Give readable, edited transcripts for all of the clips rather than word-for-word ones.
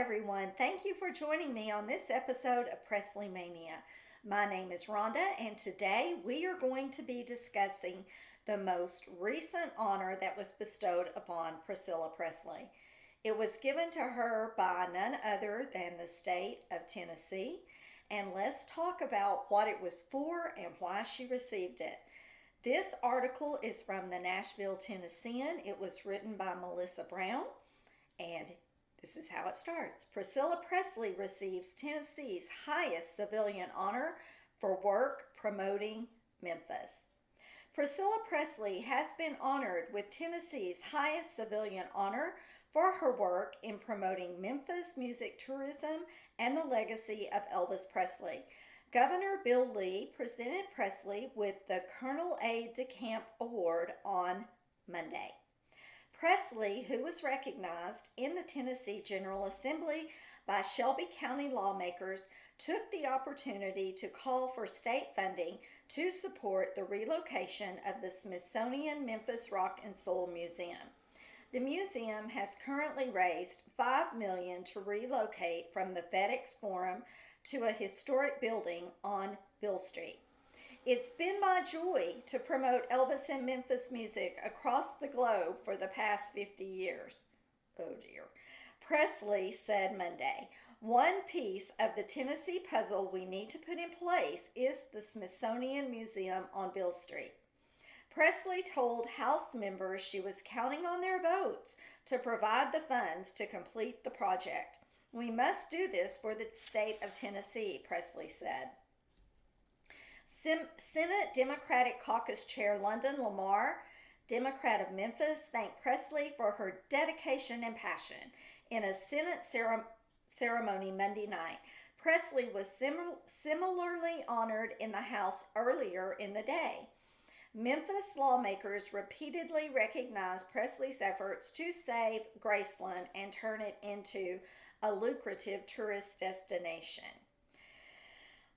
everyone. Thank you for joining me on this episode of Presley Mania. My name is Rhonda, and today we are going to be discussing the most recent honor that was bestowed upon Priscilla Presley. It was given to her by none other than the state of Tennessee, and let's talk about what it was for and why she received it. This article is from the Nashville Tennessean. It was written by Melissa Brown, and this is how it starts. Priscilla Presley receives Tennessee's highest civilian honor for work promoting Memphis. Priscilla Presley has been honored with Tennessee's highest civilian honor for her work in promoting Memphis music tourism and the legacy of Elvis Presley. Governor Bill Lee presented Presley with the Colonel Aide de Camp Award on Monday. Presley, who was recognized in the Tennessee General Assembly by Shelby County lawmakers, took the opportunity to call for state funding to support the relocation of the Smithsonian Memphis Rock and Soul Museum. The museum has currently raised $5 million to relocate from the FedEx Forum to a historic building on Bill Street. It's been my joy to promote Elvis and Memphis music across the globe for the past 50 years. Oh dear. Presley said Monday, one piece of the Tennessee puzzle we need to put in place is the Smithsonian Museum on Bill Street. Presley told House members she was counting on their votes to provide the funds to complete the project. We must do this for the state of Tennessee, Presley said. Senate Democratic Caucus Chair London Lamar, Democrat of Memphis, thanked Presley for her dedication and passion in a Senate ceremony Monday night. Presley was similarly honored in the House earlier in the day. Memphis lawmakers repeatedly recognized Presley's efforts to save Graceland and turn it into a lucrative tourist destination.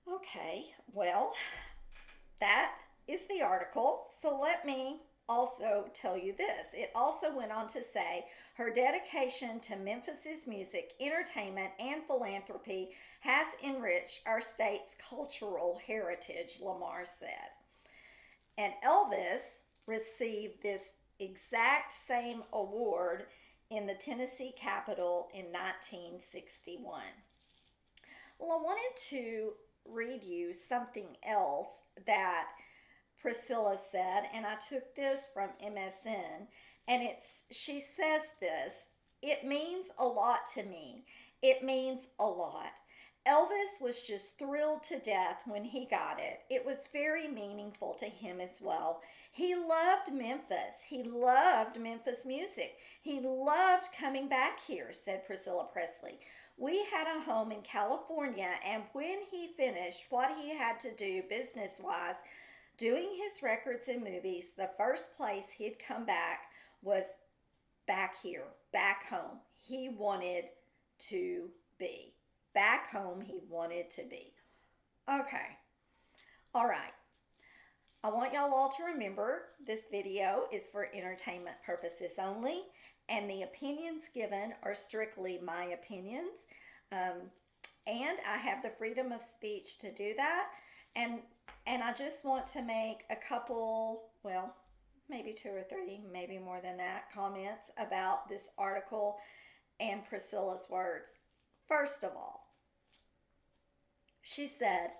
Okay, well, that is the article. So let me also tell you this. It also went on to say her dedication to Memphis's music, entertainment, and philanthropy has enriched our state's cultural heritage, Lamar said. And Elvis received this exact same award in the Tennessee Capitol in 1961. Well, I wanted to read you something else that Priscilla said, and I took this from MSN, and she says this, it means a lot to me. It means a lot. Elvis was just thrilled to death when he got it. It was very meaningful to him as well. He loved Memphis. He loved Memphis music. He loved coming back here, said Priscilla Presley. We had a home in California, and when he finished what he had to do business-wise, doing his records and movies, the first place he'd come back was back here, back home. He wanted to be. Back home he wanted to be. Okay. All right. I want y'all all to remember this video is for entertainment purposes only, and the opinions given are strictly my opinions. And I have the freedom of speech to do that. And I just want to make a couple, well, maybe 2 or 3, maybe more than that, comments about this article and Priscilla's words. First of all, she said,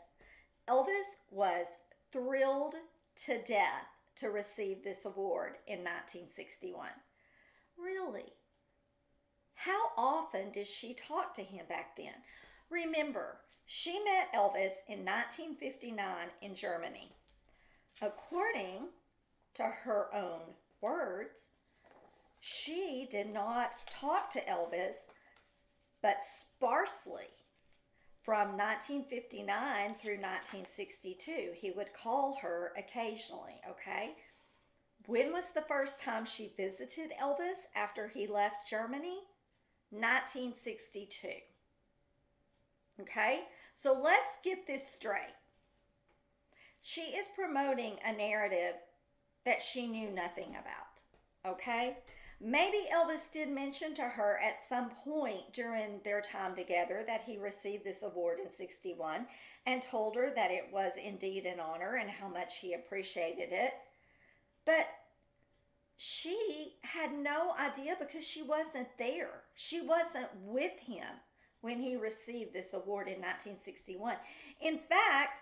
Elvis was thrilled to death to receive this award in 1961. Really? How often did she talk to him back then? Remember, she met Elvis in 1959 in Germany. According to her own words, she did not talk to Elvis but sparsely. From 1959 through 1962, he would call her occasionally, okay? When was the first time she visited Elvis after he left Germany? 1962. Okay? So let's get this straight. She is promoting a narrative that she knew nothing about, okay? Maybe Elvis did mention to her at some point during their time together that he received this award in 61 and told her that it was indeed an honor and how much he appreciated it. But she had no idea because she wasn't there. She wasn't with him when he received this award in 1961. In fact,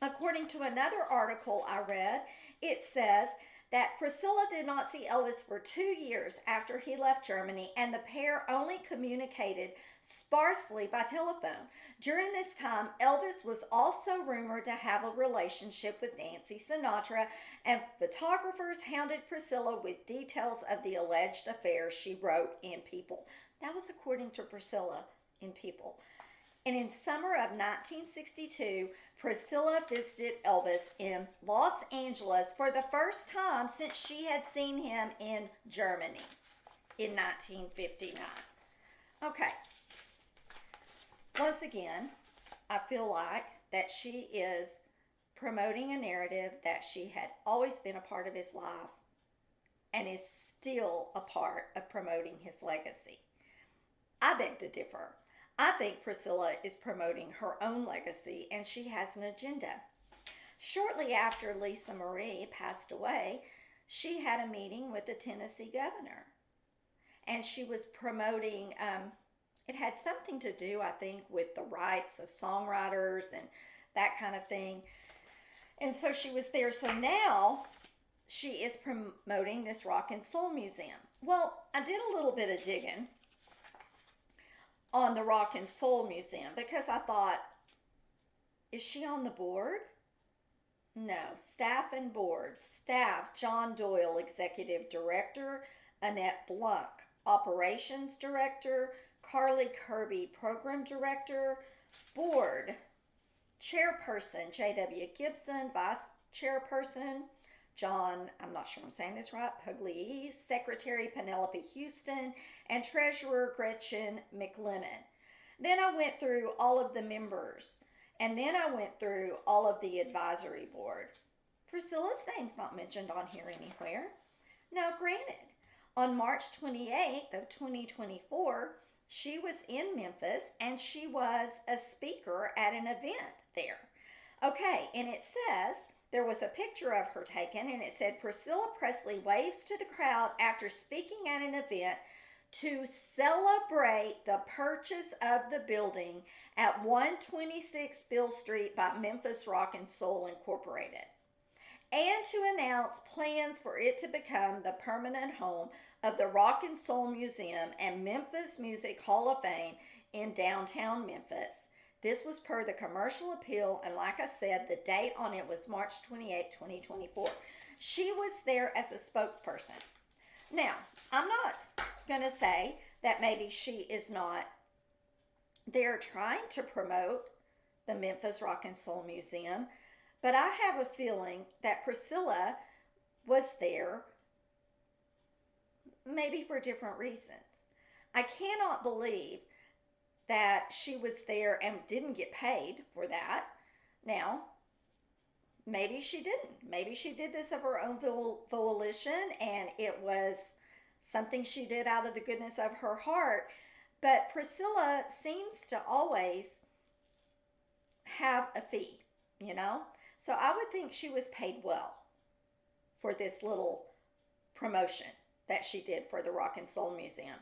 according to another article I read, it says that Priscilla did not see Elvis for 2 years after he left Germany, and the pair only communicated sparsely by telephone. During this time, Elvis was also rumored to have a relationship with Nancy Sinatra, and photographers hounded Priscilla with details of the alleged affair, she wrote in People. That was according to Priscilla in People. And in summer of 1962, Priscilla visited Elvis in Los Angeles for the first time since she had seen him in Germany in 1959. Okay. Once again, I feel like that she is promoting a narrative that she had always been a part of his life and is still a part of promoting his legacy. I beg to differ. I think Priscilla is promoting her own legacy and she has an agenda. Shortly after Lisa Marie passed away, she had a meeting with the Tennessee governor. And she was promoting, it had something to do, I think, with the rights of songwriters and that kind of thing. And so she was there. So now she is promoting this rock and soul museum. Well, I did a little bit of digging on the Rock and Soul Museum because I thought, is she on the board? No. Staff and board. Staff, John Doyle, Executive Director, Annette Blanc, Operations Director, Carly Kirby, Program Director, Board, Chairperson, J.W. Gibson, Vice Chairperson, John, I'm not sure I'm saying this right, Pugliese, Secretary Penelope Houston, and Treasurer Gretchen McLennan. Then I went through all of the members, and then I went through all of the advisory board. Priscilla's name's not mentioned on here anywhere. Now, granted, on March 28th of 2024, she was in Memphis, and she was a speaker at an event there. Okay, and it says, there was a picture of her taken, and it said, Priscilla Presley waves to the crowd after speaking at an event to celebrate the purchase of the building at 126 Bill Street by Memphis Rock and Soul Incorporated, and to announce plans for it to become the permanent home of the Rock and Soul Museum and Memphis Music Hall of Fame in downtown Memphis. This was per the commercial appeal, and like I said, the date on it was March 28, 2024. She was there as a spokesperson. Now, I'm not going to say that maybe she is not there trying to promote the Memphis Rock and Soul Museum, but I have a feeling that Priscilla was there maybe for different reasons. I cannot believe that she was there and didn't get paid for that. Now, maybe she didn't. Maybe she did this of her own volition and it was something she did out of the goodness of her heart. But Priscilla seems to always have a fee, you know? So I would think she was paid well for this little promotion that she did for the Rock and Soul Museum.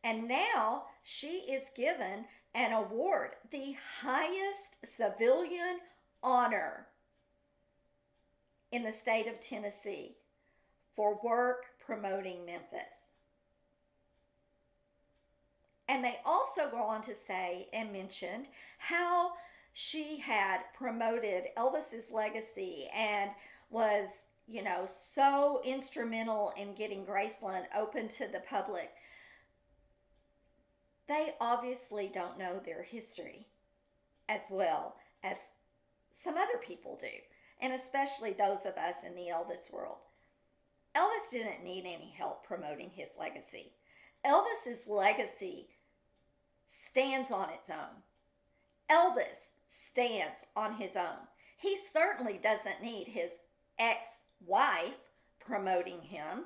And now she is given an award, the highest civilian honor in the state of Tennessee for work promoting Memphis. And they also go on to say and mentioned how she had promoted Elvis's legacy and was, you know, so instrumental in getting Graceland open to the public. They obviously don't know their history as well as some other people do, and especially those of us in the Elvis world. Elvis didn't need any help promoting his legacy. Elvis's legacy stands on its own. Elvis stands on his own. He certainly doesn't need his ex-wife promoting him.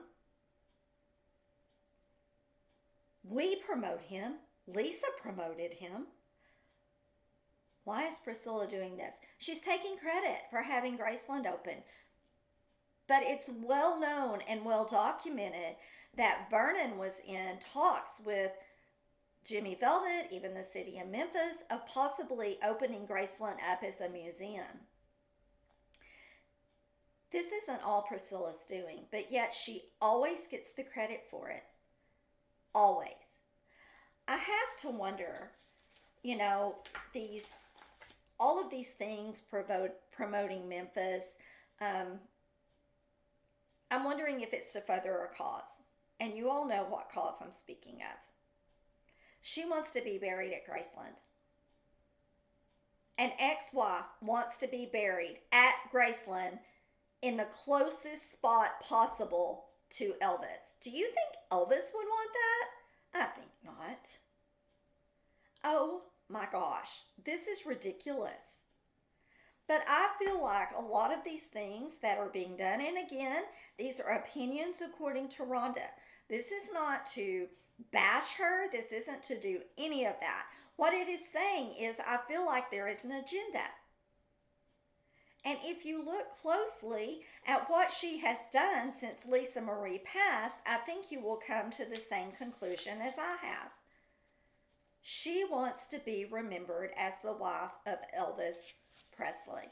We promote him. Lisa promoted him. Why is Priscilla doing this? She's taking credit for having Graceland open. But it's well known and well documented that Vernon was in talks with Jimmy Velvet, even the city of Memphis, of possibly opening Graceland up as a museum. This isn't all Priscilla's doing, but yet she always gets the credit for it. Always. I have to wonder, all of these things promoting Memphis, I'm wondering if it's to further a cause. And you all know what cause I'm speaking of. She wants to be buried at Graceland. An ex-wife wants to be buried at Graceland in the closest spot possible to Elvis. Do you think Elvis would want that? I think not. Oh my gosh, this is ridiculous. But I feel like a lot of these things that are being done, and again, these are opinions according to Rhonda. This is not to bash her. This isn't to do any of that. What it is saying is I feel like there is an agenda. And if you look closely at what she has done since Lisa Marie passed, I think you will come to the same conclusion as I have. She wants to be remembered as the wife of Elvis Presley.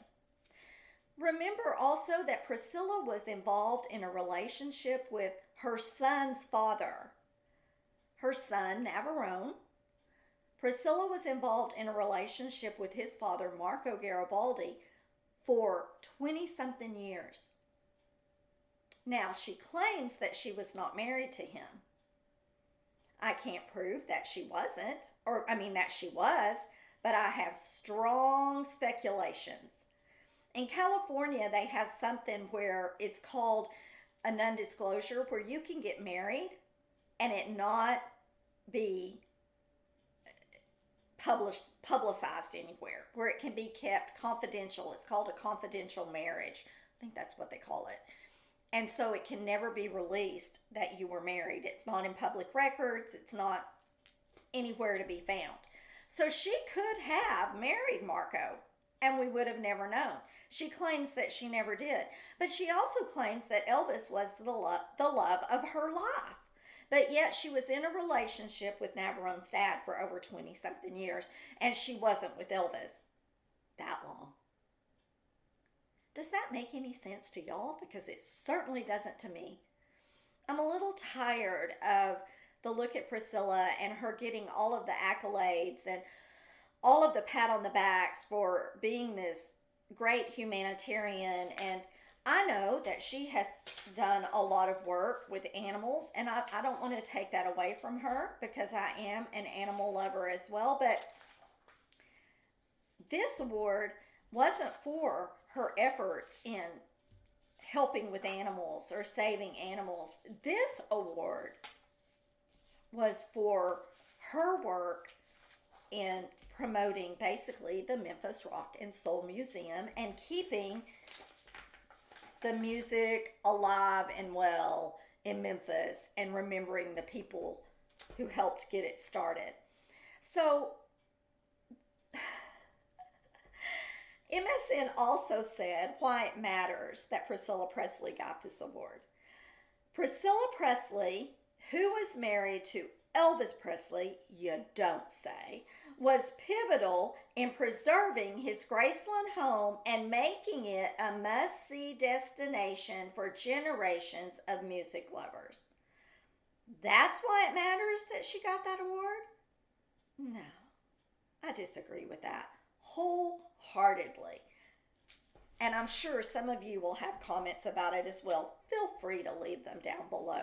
Remember also that Priscilla was involved in a relationship with her son's father, her son Navarone. Priscilla was involved in a relationship with his father, Marco Garibaldi, for 20-something years. Now, she claims that she was not married to him. I can't prove that she wasn't, that she was, but I have strong speculations. In California, they have something where it's called a non-disclosure, where you can get married and it not be publicized anywhere, where it can be kept confidential. It's called a confidential marriage. I think that's what they call it. And so it can never be released that you were married. It's not in public records. It's not anywhere to be found. So she could have married Marco, and we would have never known. She claims that she never did. But she also claims that Elvis was the love of her life. But yet she was in a relationship with Navarone's dad for over 20-something years, and she wasn't with Elvis that long. Does that make any sense to y'all? Because it certainly doesn't to me. I'm a little tired of the look at Priscilla and her getting all of the accolades and all of the pat on the backs for being this great humanitarian. And I know that she has done a lot of work with animals, and I don't want to take that away from her because I am an animal lover as well. But this award wasn't for her efforts in helping with animals or saving animals. This award was for her work in promoting basically the Memphis Rock and Soul Museum and keeping the music alive and well in Memphis and remembering the people who helped get it started. So MSN also said why it matters that Priscilla Presley got this award. Priscilla Presley, who was married to Elvis Presley, you don't say, was pivotal in preserving his Graceland home and making it a must-see destination for generations of music lovers. That's why it matters that she got that award? No, I disagree with that wholeheartedly. And I'm sure some of you will have comments about it as well. Feel free to leave them down below.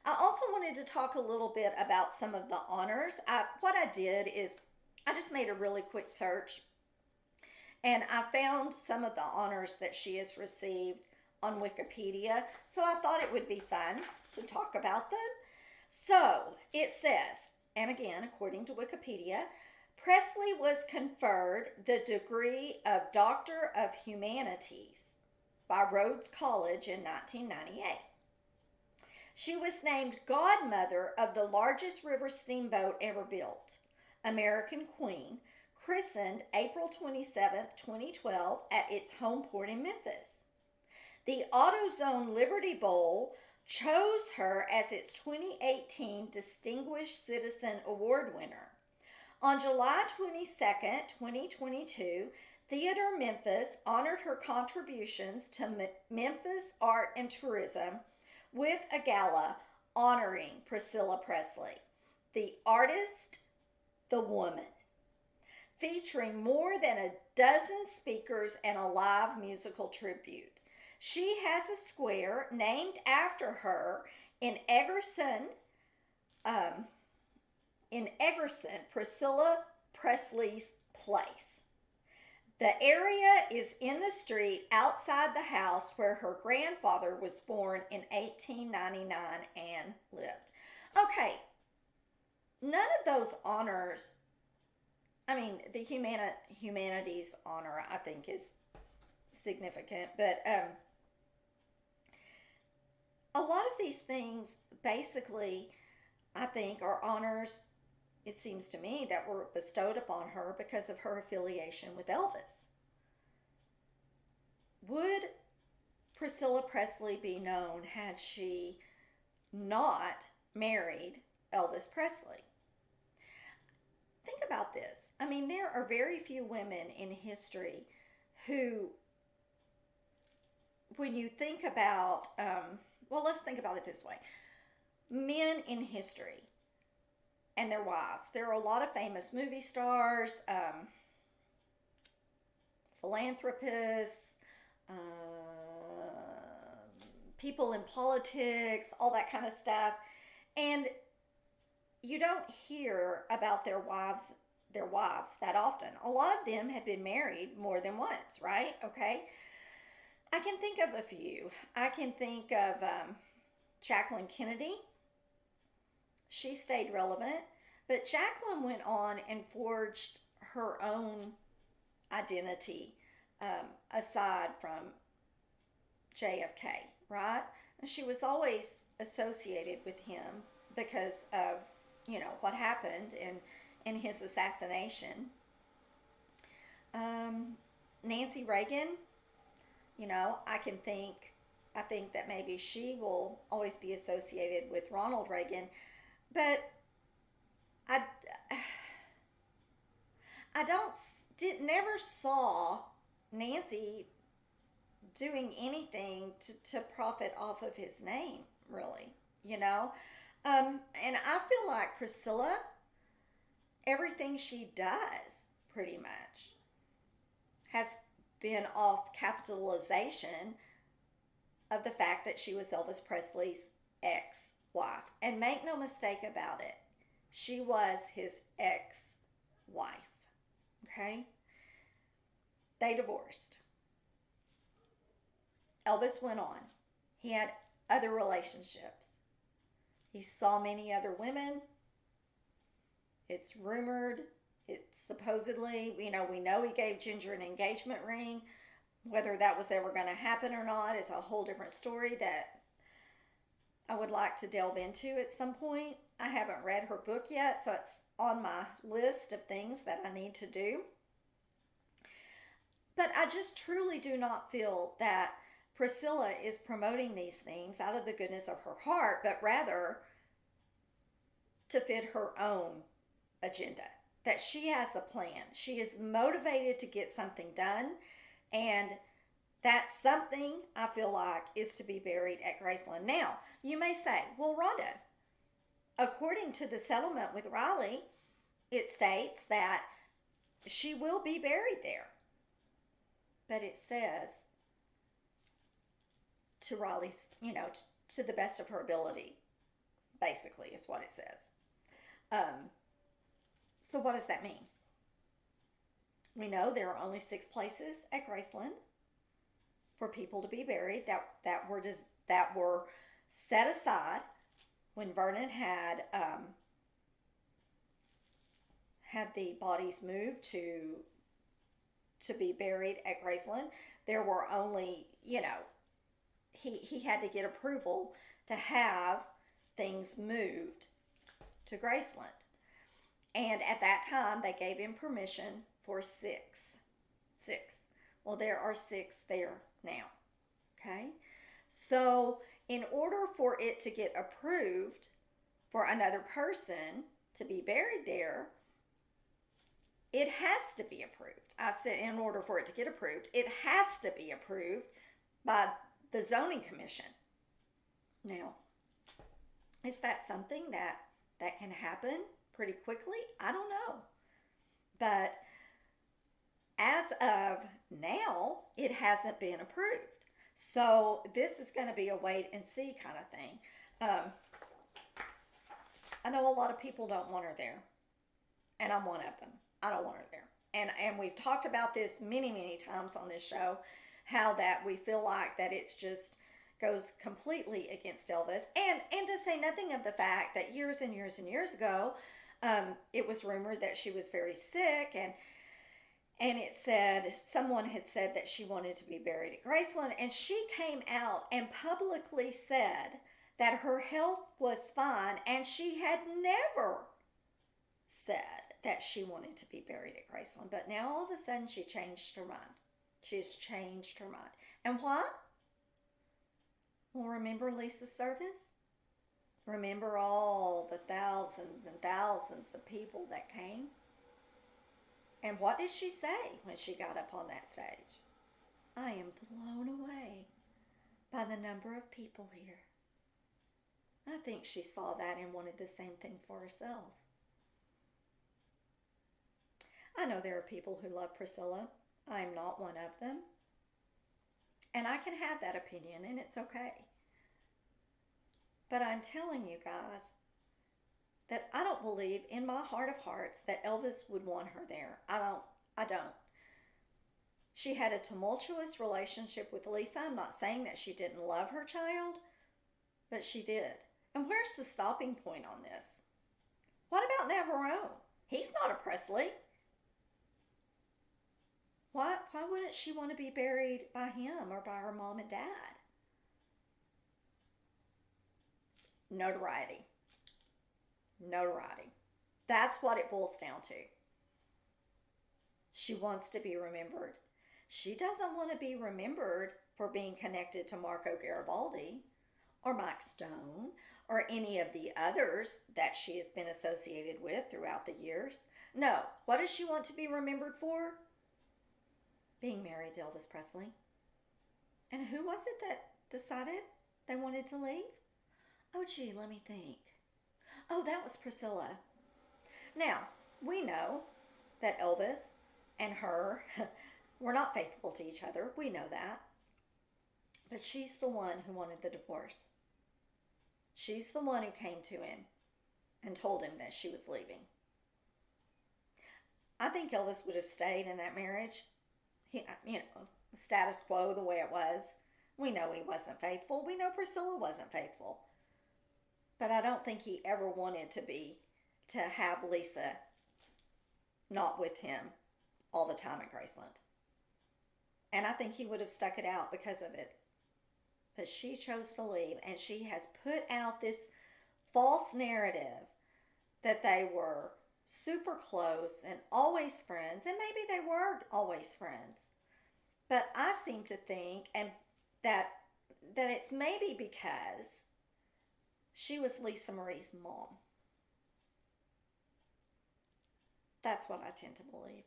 I also wanted to talk a little bit about some of the honors. What I did is I just made a really quick search, and I found some of the honors that she has received on Wikipedia. So I thought it would be fun to talk about them. So it says, and again, according to Wikipedia, Presley was conferred the degree of Doctor of Humanities by Rhodes College in 1998. She was named godmother of the largest river steamboat ever built, American Queen, christened April 27, 2012, at its home port in Memphis. The AutoZone Liberty Bowl chose her as its 2018 Distinguished Citizen Award winner. On July 22, 2022, Theater Memphis honored her contributions to Memphis art and tourism with a gala honoring Priscilla Presley, the artist, the woman, featuring more than a dozen speakers and a live musical tribute. She has a square named after her in Egerton, Priscilla Presley's place. The area is in the street outside the house where her grandfather was born in 1899 and lived. Okay, none of those honors, I mean, the humanities honor, I think, is significant, but a lot of these things, basically, I think, are honors, it seems to me, that were bestowed upon her because of her affiliation with Elvis. Would Priscilla Presley be known had she not married Elvis Presley? Think about this. I mean, there are very few women in history who, when you think about, well, let's think about it this way. Men in history and their wives. There are a lot of famous movie stars, philanthropists, people in politics, all that kind of stuff. And you don't hear about their wives that often. A lot of them have been married more than once, right? Okay. I can think of a few. I can think of Jacqueline Kennedy. She stayed relevant, but Jacqueline went on and forged her own identity aside from JFK, right? And she was always associated with him because of, what happened in his assassination. Nancy Reagan, I think that maybe she will always be associated with Ronald Reagan, but never saw Nancy doing anything to profit off of his name, really, and I feel like Priscilla, everything she does pretty much has been off capitalization of the fact that she was Elvis Presley's ex-wife. And make no mistake about it, she was his ex-wife. Okay? They divorced. Elvis went on. He had other relationships. He saw many other women. It's rumored, it's supposedly, we know he gave Ginger an engagement ring. Whether that was ever going to happen or not is a whole different story that I would like to delve into at some point. I haven't read her book yet, so it's on my list of things that I need to do. But I just truly do not feel that Priscilla is promoting these things out of the goodness of her heart, but rather to fit her own agenda. That she has a plan. She is motivated to get something done, and that something, I feel like, is to be buried at Graceland. Now, you may say, well, Rhonda, according to the settlement with Riley, it states that she will be buried there. But it says, to Riley's, to the best of her ability, basically, is what it says. So what does that mean? We know there are only 6 places at Graceland for people to be buried that were set aside when Vernon had the bodies moved to be buried at Graceland. There were only, he had to get approval to have things moved to Graceland. And at that time, they gave him permission for six. Six. Well, there are six there now. Okay? So, in order for it to get approved for another person to be buried there, it has to be approved. I said in order for it to get approved, it has to be approved by the zoning commission. Now, is that something that can happen pretty quickly? I don't know. But as of now, it hasn't been approved. So this is going to be a wait and see kind of thing. I know a lot of people don't want her there, and I'm one of them. I don't want her there. And we've talked about this many times on this show, how that we feel like that it's just goes completely against Elvis. And to say nothing of the fact that years and years and years ago, it was rumored that she was very sick, and it said, someone had said that she wanted to be buried at Graceland, and she came out and publicly said that her health was fine, and she had never said that she wanted to be buried at Graceland. But now all of a sudden she changed her mind. She has changed her mind. And why? Well, remember Lisa's service? Remember all the thousands and thousands of people that came? And what did she say when she got up on that stage? I am blown away by the number of people here. I think she saw that and wanted the same thing for herself. I know there are people who love Priscilla. I am not one of them. And I can have that opinion, and it's okay. But I'm telling you guys that I don't believe in my heart of hearts that Elvis would want her there. I don't. She had a tumultuous relationship with Lisa. I'm not saying that she didn't love her child, but she did. And where's the stopping point on this? What about Navarone? He's not a Presley. Why wouldn't she want to be buried by him or by her mom and dad? Notoriety. Notoriety. That's what it boils down to. She wants to be remembered. She doesn't want to be remembered for being connected to Marco Garibaldi or Mike Stone or any of the others that she has been associated with throughout the years. No. What does she want to be remembered for? Being married to Elvis Presley. And who was it that decided they wanted to leave? Oh, gee, let me think. Oh, that was Priscilla. Now, we know that Elvis and her were not faithful to each other. We know that. But she's the one who wanted the divorce. She's the one who came to him and told him that she was leaving. I think Elvis would have stayed in that marriage. Status quo the way it was. We know he wasn't faithful. We know Priscilla wasn't faithful. But I don't think he ever wanted to have Lisa not with him all the time at Graceland. And I think he would have stuck it out because of it. But she chose to leave, and she has put out this false narrative that they were super close and always friends, and maybe they were always friends. But I seem to think that it's maybe because she was Lisa Marie's mom. That's what I tend to believe.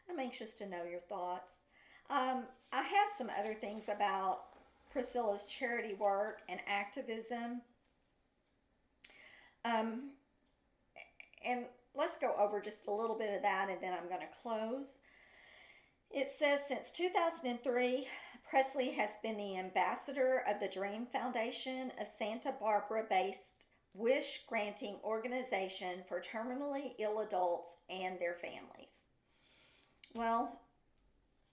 I'm anxious to know your thoughts. I have some other things about Priscilla's charity work and activism. And let's go over just a little bit of that, and then I'm going to close. It says, since 2003, Presley has been the ambassador of the Dream Foundation, a Santa Barbara-based wish-granting organization for terminally ill adults and their families. Well,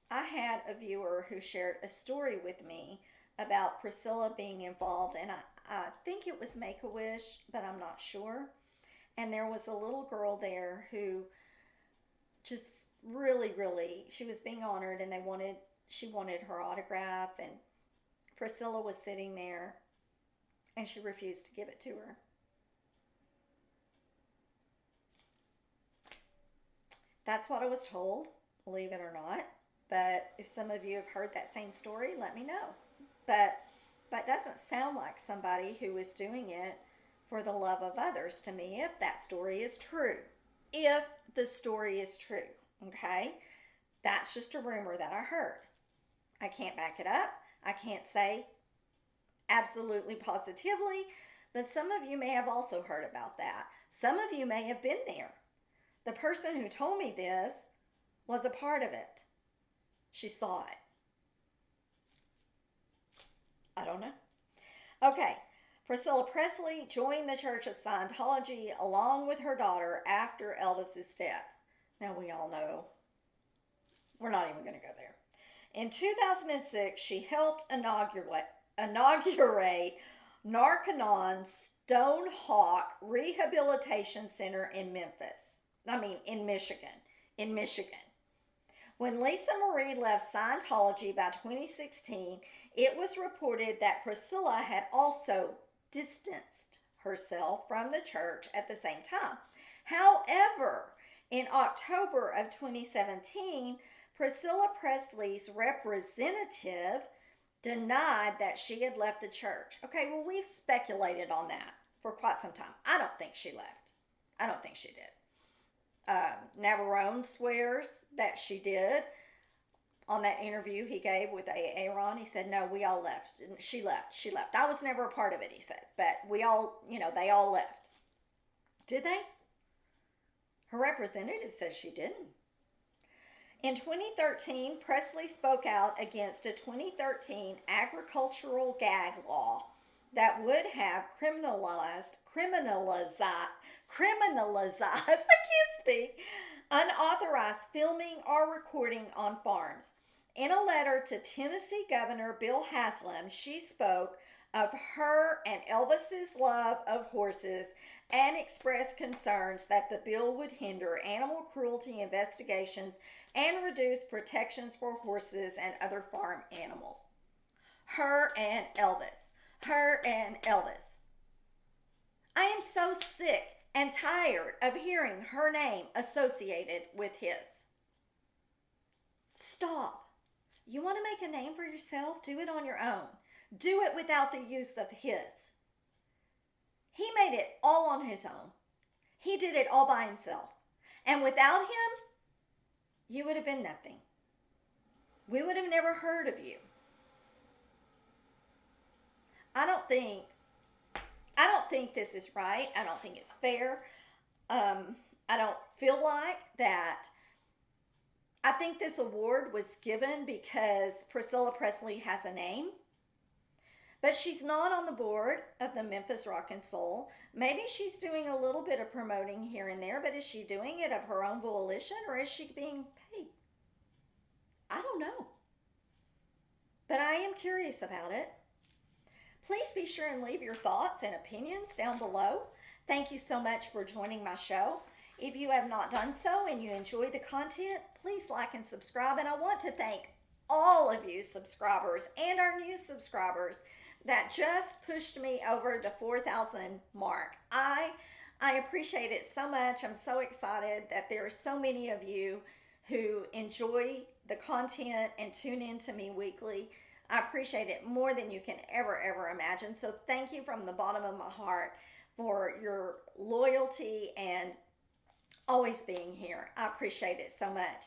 I had a viewer who shared a story with me about Priscilla being involved, and I think it was Make-A-Wish, but I'm not sure. And there was a little girl there who just really, she was being honored, and she wanted her autograph, and Priscilla was sitting there, and she refused to give it to her. That's what I was told, believe it or not. But if some of you have heard that same story, let me know. But that doesn't sound like somebody who is doing it for the love of others to me, if that story is true. If the story is true, okay? That's just a rumor that I heard. I can't back it up. I can't say absolutely positively, but some of you may have also heard about that. Some of you may have been there. The person who told me this was a part of it. She saw it. I don't know. Okay, Priscilla Presley joined the Church of Scientology along with her daughter after Elvis's death. Now we all know. We're not even going to go there. In 2006, she helped inaugurate Narconon Stonehawk Rehabilitation Center in Michigan. When Lisa Marie left Scientology by 2016, it was reported that Priscilla had also distanced herself from the church at the same time. However, in October of 2017, Priscilla Presley's representative denied that she had left the church. Okay, well, we've speculated on that for quite some time. I don't think she left. I don't think she did. Navarone swears that she did. On that interview he gave with Aaron, he said, no, we all left. She left. I was never a part of it, he said. But we all, they all left. Did they? Her representative says she didn't. In 2013, Presley spoke out against a 2013 agricultural gag law that would have criminalized, I can't speak, unauthorized filming or recording on farms. In a letter to Tennessee Governor Bill Haslam, she spoke of her and Elvis's love of horses and expressed concerns that the bill would hinder animal cruelty investigations and reduce protections for horses and other farm animals. Her and Elvis. I am so sick and tired of hearing her name associated with his. Stop. You want to make a name for yourself? Do it on your own. Do it without the use of his. He made it all on his own. He did it all by himself. And without him, you would have been nothing. We would have never heard of you. I don't think this is right. I don't think it's fair. I don't feel like that. I think this award was given because Priscilla Presley has a name, but she's not on the board of the Memphis Rock and Soul. Maybe she's doing a little bit of promoting here and there, but is she doing it of her own volition or is she being paid? I don't know. But I am curious about it. Please be sure and leave your thoughts and opinions down below. Thank you so much for joining my show. If you have not done so and you enjoy the content, please like and subscribe. And I want to thank all of you subscribers and our new subscribers that just pushed me over the 4,000 mark. I appreciate it so much. I'm so excited that there are so many of you who enjoy the content and tune in to me weekly. I appreciate it more than you can ever imagine. So thank you from the bottom of my heart for your loyalty and always being here. I appreciate it so much.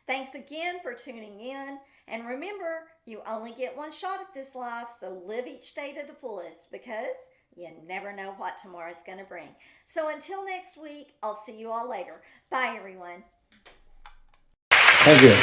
Thanks again for tuning in. And remember, you only get one shot at this life, so live each day to the fullest because you never know what tomorrow's going to bring. So until next week, I'll see you all later. Bye, everyone. Thank you.